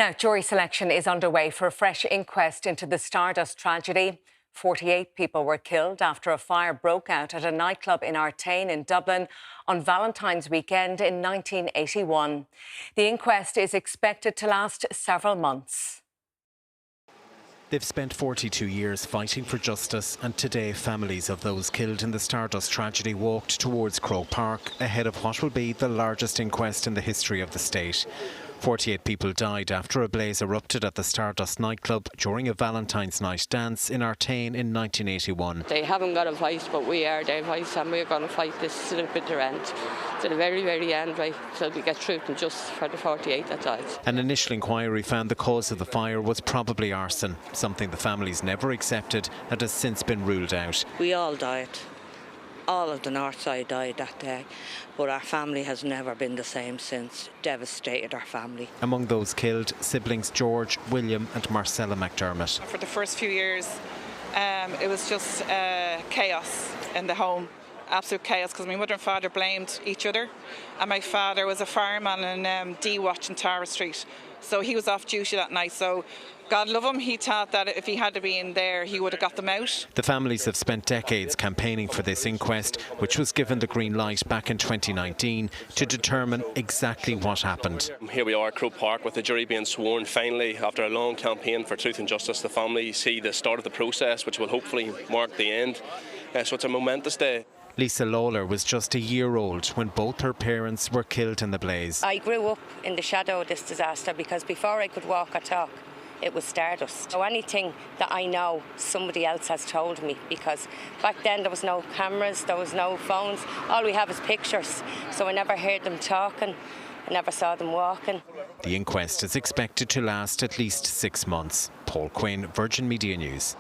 Now, jury selection is underway for a fresh inquest into the Stardust tragedy. 48 people were killed after a fire broke out at a nightclub in Artane in Dublin on Valentine's weekend in 1981. The inquest is expected to last several months. They've spent 42 years fighting for justice, and today families of those killed in the Stardust tragedy walked towards Croke Park ahead of what will be the largest inquest in the history of the state. 48 people died after a blaze erupted at the Stardust nightclub during a Valentine's night dance in Artane in 1981. They haven't got a voice, but we are their voice, and we're going to fight this to the bitter end, to the very, very end, right, till we get truth and justice for the 48 that died. An initial inquiry found the cause of the fire was probably arson, something the families never accepted and has since been ruled out. We all died. All of the north side died that day, but our family has never been the same since. Devastated our family. Among those killed, siblings George, William and Marcella McDermott. For the first few years, it was just chaos in the home. Absolute chaos, because my mother and father blamed each other, and my father was a fireman in D-Watch in Tara Street, so he was off duty that night. So God love him, he thought that if he had to be in there, he would have got them out. The families have spent decades campaigning for this inquest, which was given the green light back in 2019 to determine exactly what happened. Here we are at Croke Park with the jury being sworn. Finally, after a long campaign for truth and justice, the family see the start of the process, which will hopefully mark the end. So it's a momentous day. Lisa Lawler was just a year old when both her parents were killed in the blaze. I grew up in the shadow of this disaster because before I could walk or talk, it was Stardust. So anything that I know, somebody else has told me, because back then there was no cameras, there was no phones. All we have is pictures. So I never heard them talking, I never saw them walking. The inquest is expected to last at least 6 months. Paul Quinn, Virgin Media News.